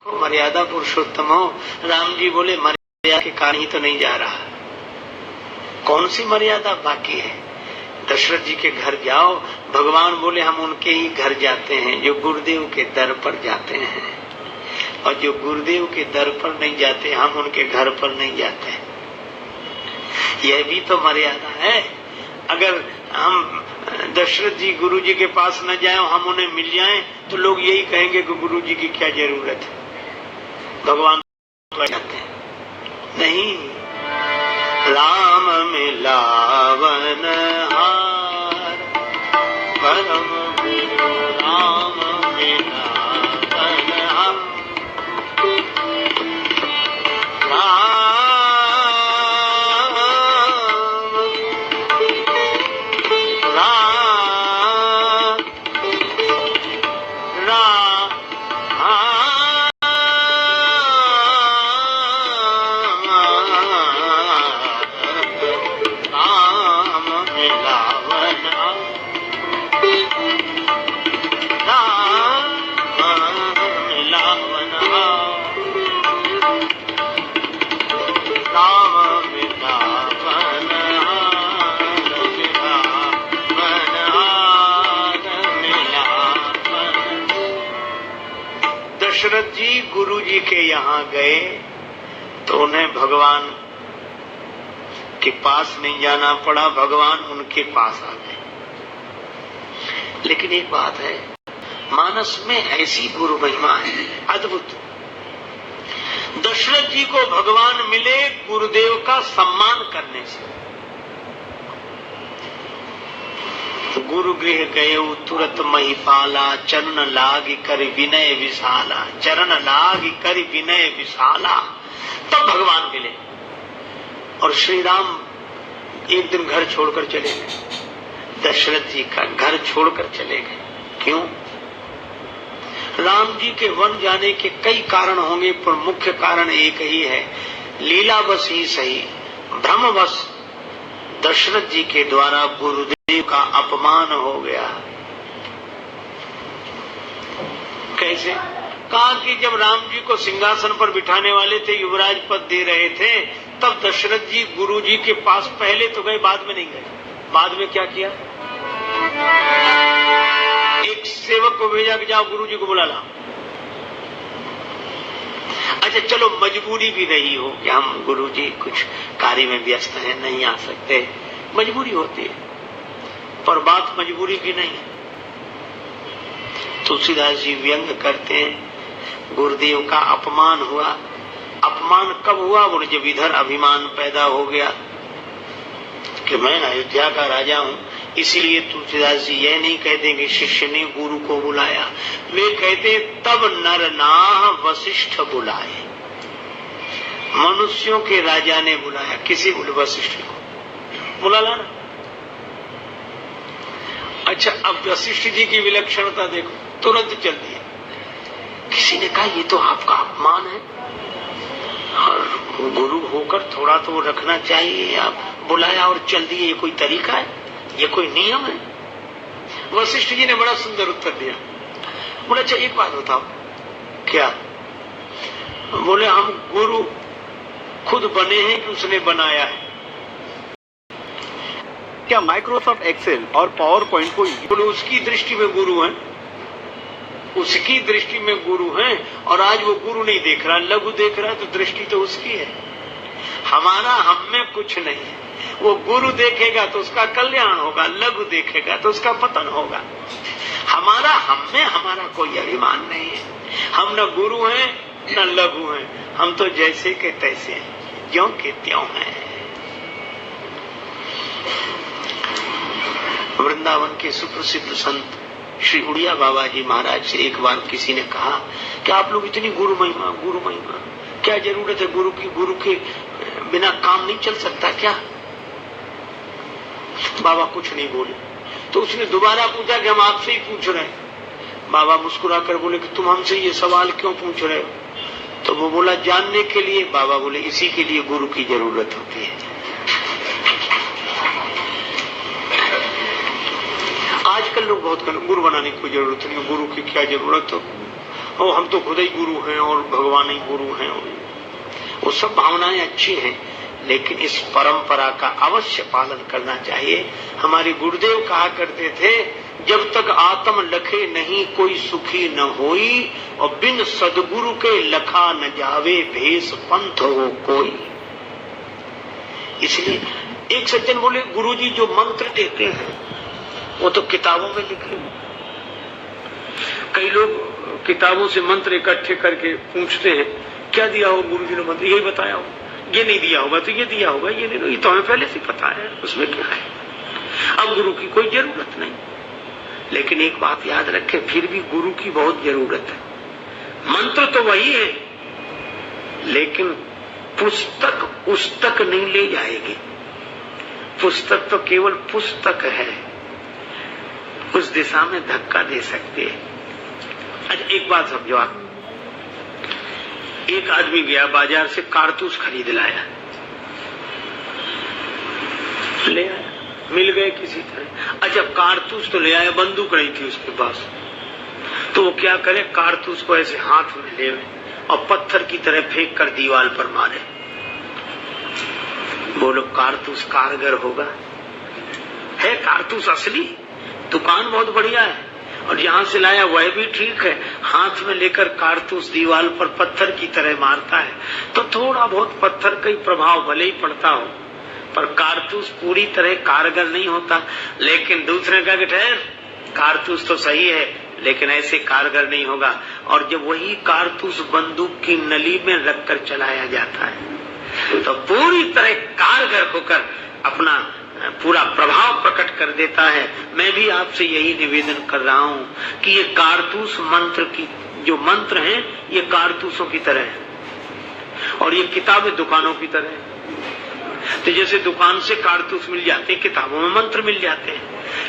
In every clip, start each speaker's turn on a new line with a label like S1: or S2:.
S1: मर्यादा पुरुषोत्तम हो। राम जी बोले मर्यादा के कारण ही तो नहीं जा रहा, कौन सी मर्यादा बाकी है। दशरथ जी के घर जाओ, भगवान बोले हम उनके ही घर जाते हैं जो गुरुदेव के दर पर जाते हैं, और जो गुरुदेव के दर पर नहीं जाते हम उनके घर पर नहीं जाते। यह भी तो मर्यादा है। अगर हम दशरथ जी गुरु जी के पास न जाएं, हम उन्हें मिल जाएं, तो लोग यही कहेंगे कि गुरु जी की क्या जरूरत है, भगवान तो जाते हैं। नहीं, राम मिलावन हार परम गुरु राम मिलावन हार। दशरथ जी गुरु जी के यहाँ गए तो उन्हें भगवान के पास नहीं जाना पड़ा, भगवान उनके पास आ गए। लेकिन एक बात है, मानस में ऐसी गुरु महिमा है अद्भुत। दशरथ जी को भगवान मिले गुरुदेव का सम्मान करने से। गुरु गृह गए तुरत महिपाला, चरण लाग कर विनय विशाला, चरण लाग कर विनय विशाला। तब भगवान मिले और श्री राम एक दिन घर छोड़कर चले गए, दशरथ जी का घर छोड़कर चले गए। क्यों? राम जी के वन जाने के कई कारण होंगे, पर मुख्य कारण एक ही है, लीलावश ही सही, भ्रमवश दशरथ जी के द्वारा गुरुदेव का अपमान हो गया। कैसे? कहा कि जब राम जी को सिंहासन पर बिठाने वाले थे, युवराज पद दे रहे थे, तब दशरथ जी गुरु जी के पास पहले तो गए, बाद में नहीं गए। बाद में क्या किया? एक सेवक को भेजा कि जाओ गुरु जी को बुला ला। अच्छा चलो, मजबूरी भी नहीं हो कि हम गुरु जी कुछ कार्य में व्यस्त हैं, नहीं आ सकते, मजबूरी होती है, पर बात मजबूरी की नहीं है। तुलसीदास जी व्यंग करते हैं, गुरुदेव का अपमान हुआ। अपमान कब हुआ? बोले जब इधर अभिमान पैदा हो गया कि मैं अयोध्या का राजा हूं। इसीलिए तुलसीदास जी यह नहीं कहते कि शिष्य ने गुरु को बुलाया, वे कहते तब नर नाह वशिष्ठ बुलाए। मनुष्यों के राजा ने बुलाया, किसी बोले वशिष्ठ को बुला लाना। अच्छा, अब वशिष्ठ जी की विलक्षणता देखो, तुरंत चल दिया। किसी ने कहा ये तो आपका अपमान है, और गुरु होकर थोड़ा तो रखना चाहिए, आप बुलाया और चल दिए, ये कोई तरीका है? ये कोई नियम है? वशिष्ठ जी ने बड़ा सुंदर उत्तर दिया। बोले अच्छा एक बात बताओ। क्या? बोले हम गुरु खुद बने हैं कि उसने बनाया है?
S2: क्या माइक्रोसॉफ्ट एक्सेल और पावर पॉइंट को
S1: बोले उसकी दृष्टि में गुरु हैं, उसकी दृष्टि में गुरु हैं, और आज वो गुरु नहीं देख रहा, लघु देख रहा है, तो दृष्टि तो उसकी है। हमारा हम में कुछ नहीं है। वो गुरु देखेगा तो उसका कल्याण होगा, लघु देखेगा तो उसका पतन होगा। हमारा हम में हमारा कोई अभिमान नहीं है। हम न गुरु हैं न लघु हैं, हम तो जैसे के तैसे हैं, ज्यों के त्यों हैं। वृंदावन के सुप्रसिद्ध संत श्री उड़िया बाबा जी महाराज से एक बार किसी ने कहा कि आप लोग इतनी गुरु महिमा क्या जरूरत है गुरु की? गुरु के बिना काम नहीं चल सकता क्या? बाबा कुछ नहीं बोले। तो उसने दोबारा पूछा कि हम आपसे ही पूछ रहे हैं। बाबा मुस्कुराकर बोले कि तुम हमसे ये सवाल क्यों पूछ रहे हो? तो वो बोला जानने के लिए। बाबा बोले इसी के लिए गुरु की जरूरत होती है। आजकल लोग बहुत गुरु बनाने की कोई जरूरत नहीं, गुरु की क्या जरूरत हो, और हम तो खुद ही गुरु हैं और भगवान ही गुरु हैं। वो सब भावनाएं अच्छी हैं, लेकिन इस परंपरा का अवश्य पालन करना चाहिए। हमारे गुरुदेव कहा करते थे, जब तक आत्म लखे नहीं कोई सुखी न होई, और बिन सदगुरु के लखा न जावे भेष पंथ हो कोई। इसलिए एक सज्जन बोले, गुरुजी जो मंत्र देते हैं वो तो किताबों में लिखे। कई लोग किताबों से मंत्र इकट्ठे करके पूछते हैं, क्या दिया हो गुरुजी ने मंत्र? यही बताया हो, ये नहीं दिया होगा तो ये दिया होगा, ये नहीं, ये तो हमें पहले से पता है, उसमें क्या है। अब गुरु की कोई जरूरत नहीं। लेकिन एक बात याद रखें, फिर भी गुरु की बहुत जरूरत है। मंत्र तो वही है, लेकिन पुस्तक उस तक नहीं ले जाएगी। पुस्तक तो केवल पुस्तक है, उस दिशा में धक्का दे सकते हैं। अच्छा एक बात समझो आप, एक आदमी गया बाजार से कारतूस खरीद लाया, ले आया, मिल गए किसी तरह। अच्छा कारतूस तो ले आया, बंदूक नहीं थी उसके पास, तो वो क्या करे, कारतूस को ऐसे हाथ में ले और पत्थर की तरह फेंक कर दीवार पर मारे। बोलो कारतूस कारगर होगा? है कारतूस असली, दुकान बहुत बढ़िया है, और जहां से लाया वह भी ठीक है। हाथ में लेकर कारतूस दीवार पर पत्थर की तरह मारता है, तो थोड़ा बहुत पत्थर का ही प्रभाव भले ही पड़ता हो, पर कारतूस पूरी तरह कारगर नहीं होता। लेकिन दूसरे का ठहर, कारतूस तो सही है लेकिन ऐसे कारगर नहीं होगा। और जब वही कारतूस बंदूक की नली में रखकर चलाया जाता है तो पूरी तरह कारगर होकर अपना पूरा प्रभाव प्रकट कर देता है। मैं भी आपसे यही निवेदन कर रहा हूँ कि ये कारतूस मंत्र की जो मंत्र हैं, ये कारतूसों की तरह है और ये किताबें दुकानों की तरह है। तो जैसे दुकान से कारतूस मिल जाते हैं, किताबों में मंत्र मिल जाते हैं।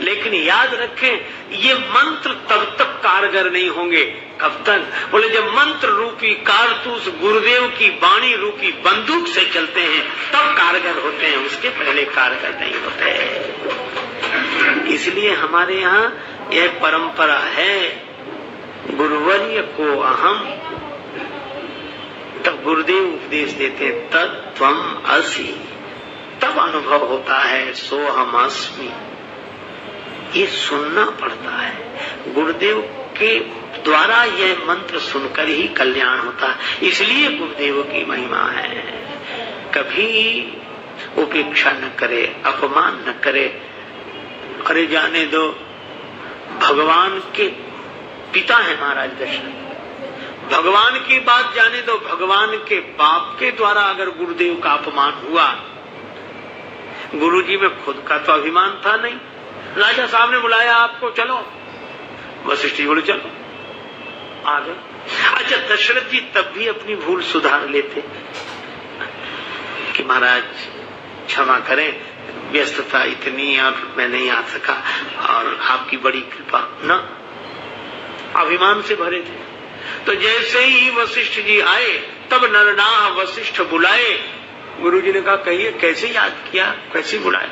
S1: लेकिन याद रखें, ये मंत्र तब तक कारगर नहीं होंगे। कब तक? बोले जब मंत्र रूपी कारतूस गुरुदेव की वाणी रूपी बंदूक से चलते हैं तब कारगर होते हैं, उसके पहले कारगर नहीं होते। इसलिए हमारे यहाँ यह परंपरा है, गुरुवर्य को अहम, तब गुरुदेव उपदेश देते हैं तत्त्वम असि, तब अनुभव होता है सोहम अस्मि। ये सुनना पड़ता है, गुरुदेव के द्वारा यह मंत्र सुनकर ही कल्याण होता है। इसलिए गुरुदेव की महिमा है, कभी उपेक्षा न करे, अपमान न करे। अरे जाने दो, भगवान के पिता है महाराज दशरथ, भगवान की बात जाने दो, भगवान के बाप के द्वारा अगर गुरुदेव का अपमान हुआ, गुरुजी में खुद का तो अभिमान था नहीं। राजा साहब ने बुलाया आपको, चलो, वशिष्ठ जी बोले चलो, आ गए। अच्छा दशरथ जी तब भी अपनी भूल सुधार लेते कि महाराज क्षमा करें, व्यस्तता इतनी और मैं नहीं आ सका और आपकी बड़ी कृपा। न, अभिमान से भरे थे। तो जैसे ही वशिष्ठ जी आए तब नरनाह वशिष्ठ बुलाए। गुरुजी ने कहा कहिए कैसे याद किया, कैसे बुलाया?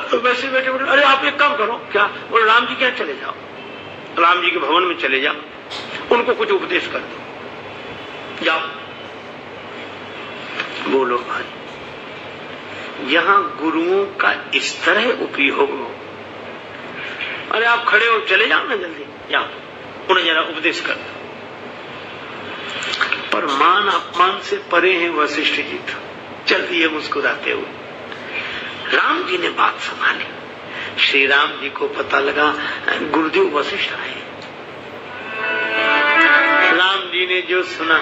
S1: तो वैसे बैठे बोले, अरे आप एक काम करो, क्या? बोले राम जी क्या, चले जाओ, राम जी के भवन में चले जाओ, उनको कुछ उपदेश कर दो, जाओ। बोलो भाई, यहाँ गुरुओं का इस तरह उपयोग हो। अरे आप खड़े हो, चले जाओ ना, जल्दी जाओ, उन्हें जरा उपदेश कर दो। पर मान अपमान से परे हैं वशिष्ठ जी, तो चल दिए मुस्कुराते हुए। राम जी ने बात संभाली। श्री राम जी को पता लगा गुरुदेव वशिष्ठ आए। राम जी ने जो सुना,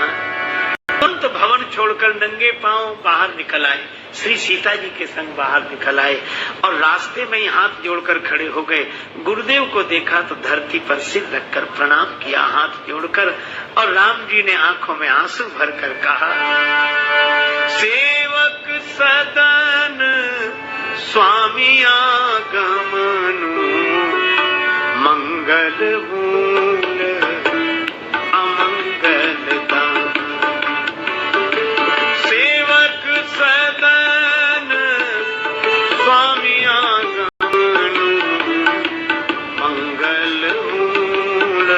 S1: तुरंत भवन छोड़कर नंगे पांव बाहर निकल आए, श्री सीता जी के संग बाहर निकल आए और रास्ते में ही हाथ जोड़कर खड़े हो गए। गुरुदेव को देखा तो धरती पर सिर रखकर प्रणाम किया हाथ जोड़कर, और राम जी ने आंखों में आंसू भरकर कहा, सेवक सदन स्वामी आगमनु, मंगल मूल अमंगल दान। सेवक सदन स्वामी आगमनु, मंगल मूल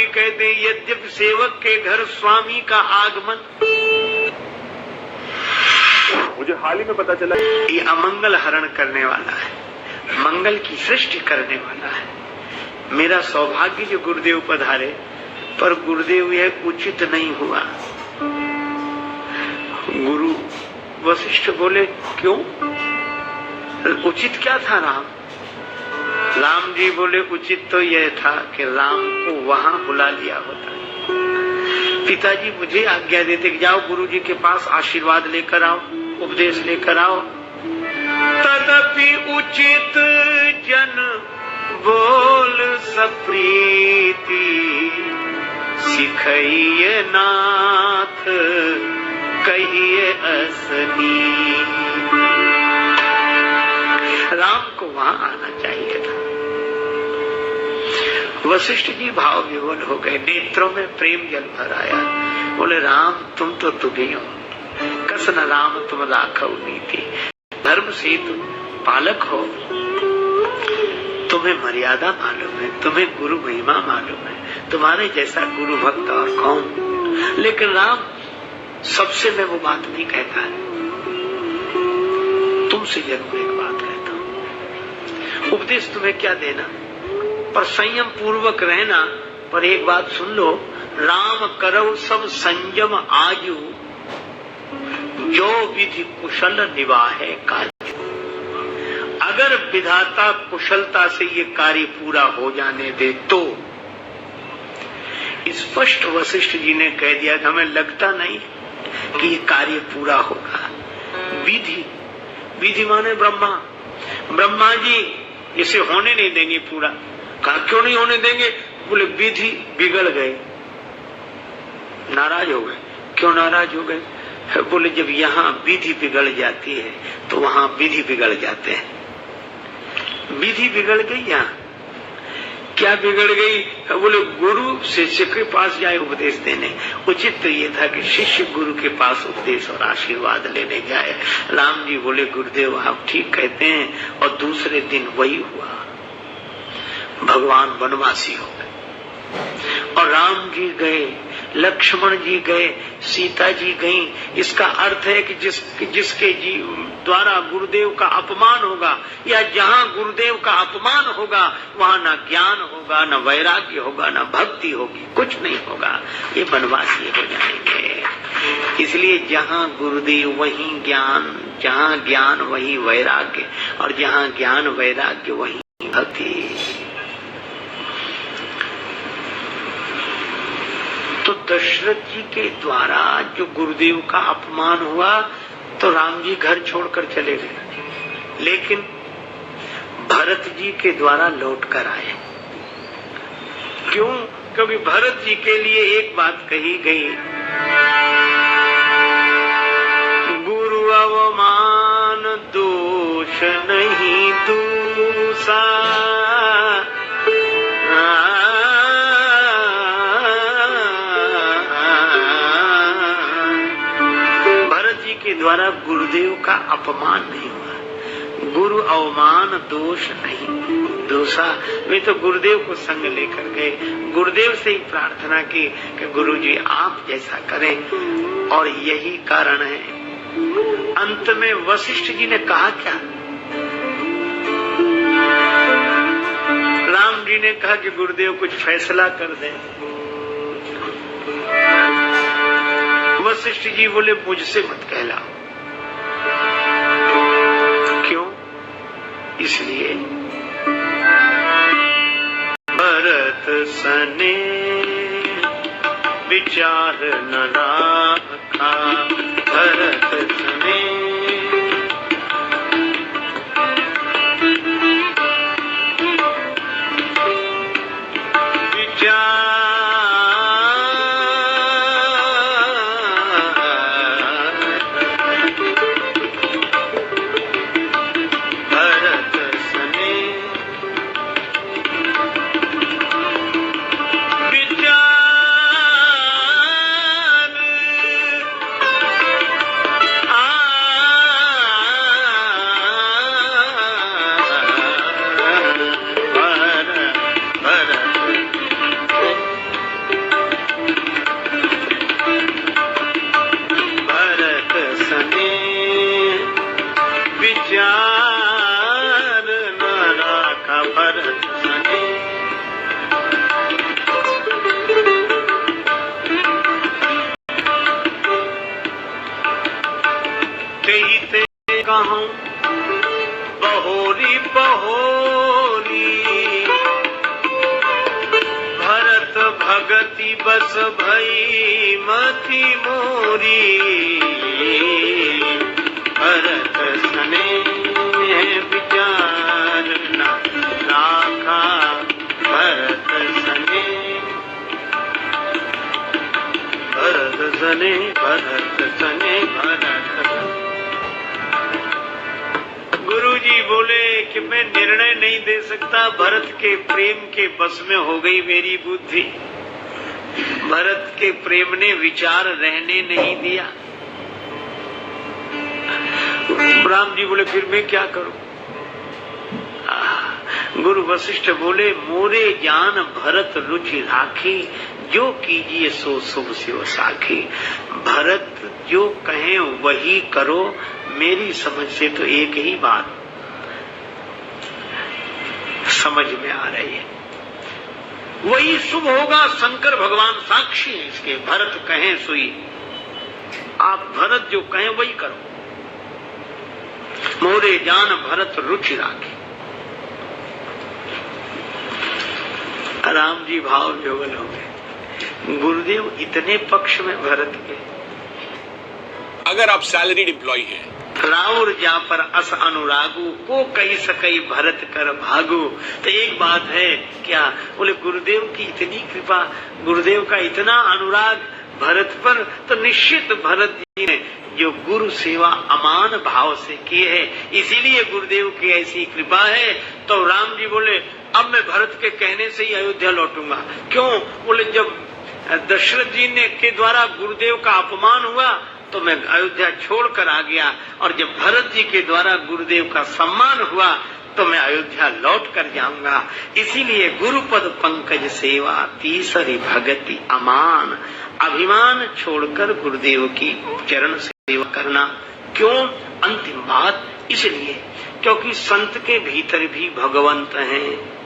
S1: कहते हैं यद्यपि सेवक के घर स्वामी का आगमन,
S2: मुझे हाल ही में पता चला
S1: ये अमंगल हरण करने वाला है, मंगल की सृष्टि करने वाला है। मेरा सौभाग्य जो गुरुदेव पधारे, पर गुरुदेव यह उचित नहीं हुआ। गुरु वशिष्ठ बोले क्यों, उचित क्या था राम? राम जी बोले उचित तो यह था कि राम को वहां बुला लिया होता। पिताजी मुझे आज्ञा देते कि जाओ गुरु जी के पास आशीर्वाद लेकर आओ, उपदेश लेकर आओ। तदपि उचित जन बोल सप्रीति, सिखइए नाथ कहिए असनी। राम को वहां आना चाहिए था। वशिष्ठ जी भाव विवल हो गए, नेत्रों में प्रेम जल भर आया। बोले राम तुम तो तुगे हो, कसन राम तुम राखव नीति, धर्म से तुम पालक हो, तुम्हें मर्यादा मालूम है, तुम्हें गुरु महिमा मालूम है, तुम्हारे जैसा गुरु भक्त और कौन। लेकिन राम सबसे मैं वो बात नहीं कहता है, तुमसे जरूर एक बात कहता हूं। उपदेश तुम्हें क्या देना, पर संयम पूर्वक रहना। पर एक बात सुन लो, राम करौ सब संयम आजू, जो विधि कुशल निवाहे काज। अगर विधाता कुशलता से ये कार्य पूरा हो जाने दे तो स्पष्ट वशिष्ठ जी ने कह दिया कि हमें लगता नहीं कि ये कार्य पूरा होगा। विधि, विधि माने ब्रह्मा, ब्रह्मा जी इसे होने नहीं देंगे पूरा। कहा क्यों नहीं होने देंगे? बोले विधि बिगड़ गए, नाराज हो गए। क्यों नाराज हो गए? बोले जब यहाँ विधि बिगड़ जाती है तो वहां विधि बिगड़ जाते हैं। विधि बिगड़ गई, यहाँ क्या बिगड़ गई? बोले गुरु शिष्य के पास जाए उपदेश देने। उचित तो ये था कि शिष्य गुरु के पास उपदेश और आशीर्वाद लेने जाए। राम जी बोले गुरुदेव आप ठीक कहते हैं, और दूसरे दिन वही हुआ। भगवान वनवासी हो गए और राम जी गए, लक्ष्मण जी गए, सीता जी गई। इसका अर्थ है कि जिसके द्वारा गुरुदेव का अपमान होगा, या जहाँ गुरुदेव का अपमान होगा वहाँ न ज्ञान होगा, न वैराग्य होगा, न भक्ति होगी, कुछ नहीं होगा। ये वनवासी हो जाएंगे। इसलिए जहाँ गुरुदेव वहीं ज्ञान, जहाँ ज्ञान वहीं वैराग्य, और जहाँ ज्ञान वैराग्य वहीं भक्ति। तो दशरथ जी के द्वारा जो गुरुदेव का अपमान हुआ तो राम जी घर छोड़कर चले गए, लेकिन भरत जी के द्वारा लौट कर आए। क्यों? क्योंकि भरत जी के लिए एक बात कही गई, गुरु अवमान दोष नहीं दूसा। के द्वारा गुरुदेव का अपमान नहीं हुआ। गुरु अवमान दोष नहीं दोषा। वे तो गुरुदेव को संग लेकर गए, गुरुदेव से ही प्रार्थना की कि गुरु जी आप जैसा करें, और यही कारण है। अंत में वशिष्ठ जी ने कहा क्या? राम जी ने कहा कि गुरुदेव कुछ फैसला कर दें। वशिष्ठ जी बोले मुझसे मत कहलाओ। क्यों? इसलिए भरत सने विचार न राखा, भरत सने कहूँ बहोरी बहोरी, भरत भगति बस भई मति मोरी, भरत सने विचार न राखा, भरत सने भरत सने भरत सने भरत। गुरुजी बोले कि मैं निर्णय नहीं दे सकता, भरत के प्रेम के बस में हो गई मेरी बुद्धि। भरत के प्रेम ने विचार रहने नहीं दिया। राम जी बोले फिर मैं क्या करूं? गुरु वशिष्ठ बोले मोरे जान भरत रुचि राखी, जो कीजिए सो शुभ शिव साखी। भरत जो कहें वही करो, मेरी समझ से तो एक ही बात समझ में आ रही है, वही शुभ होगा। शंकर भगवान साक्षी है इसके, भरत कहें सोई। आप भरत जो कहें वही करो। मोरे जान भरत रुचि राखी। राम जी भाव विह्वल हो गए। गुरुदेव इतने पक्ष में भरत के।
S3: अगर आप सैलरीड एम्प्लॉय हैं,
S1: राउर जा पर अस अनुरागु, को कही सकई भरत कर भागु। तो एक बात है क्या, बोले गुरुदेव की इतनी कृपा, गुरुदेव का इतना अनुराग भरत पर, तो निश्चित भरत जी ने जो गुरु सेवा अमान भाव से की है, इसीलिए गुरुदेव की ऐसी कृपा है। तो राम जी बोले अब मैं भरत के कहने से ही अयोध्या लौटूंगा। क्यों? बोले जब दशरथ जी ने के द्वारा गुरुदेव का अपमान हुआ तो मैं अयोध्या छोड़कर आ गया, और जब भरत जी के द्वारा गुरुदेव का सम्मान हुआ तो मैं अयोध्या लौट कर जाऊंगा। इसीलिए गुरुपद पंकज सेवा तीसरी भगति अमान, अभिमान छोड़कर गुरुदेव की चरण सेवा करना। क्यों? अंतिम बात इसलिए क्योंकि संत के भीतर भी भगवंत हैं,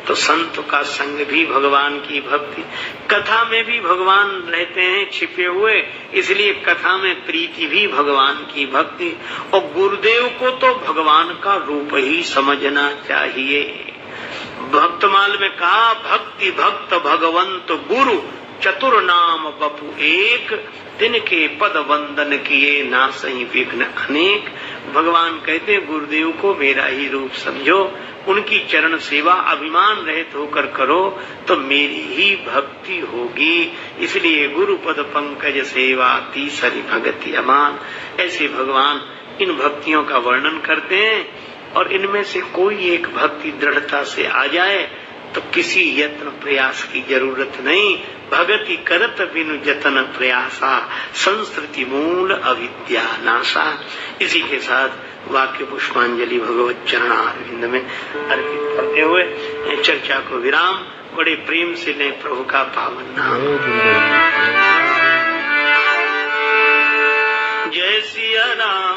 S1: तो संत का संग भी भगवान की भक्ति, कथा में भी भगवान रहते हैं छिपे हुए, इसलिए कथा में प्रीति भी भगवान की भक्ति। और गुरुदेव को तो भगवान का रूप ही समझना चाहिए। भक्तमाल में कहा भक्ति भक्त भगवंत गुरु, चतुर नाम बपु एक, तिनके पद वंदन किए ना सही विघ्न अनेक। भगवान कहते गुरुदेव को मेरा ही रूप समझो, उनकी चरण सेवा अभिमान रहित होकर करो तो मेरी ही भक्ति होगी। इसलिए गुरु पद पंकज सेवा तीसरी भगति अमान। ऐसे भगवान इन भक्तियों का वर्णन करते हैं, और इनमें से कोई एक भक्ति दृढ़ता से आ जाए तो किसी यत्न प्रयास की जरूरत नहीं। भगति करत बिनु जतन प्रयासा, संस्कृति मूल अविद्या नाशा। इसी के साथ वाक्य पुष्पांजलि भगवत चरणारविंद में अर्पित करते हुए चर्चा को विराम बड़े प्रेम से लें प्रभु का पावन नाम। जय सिया राम।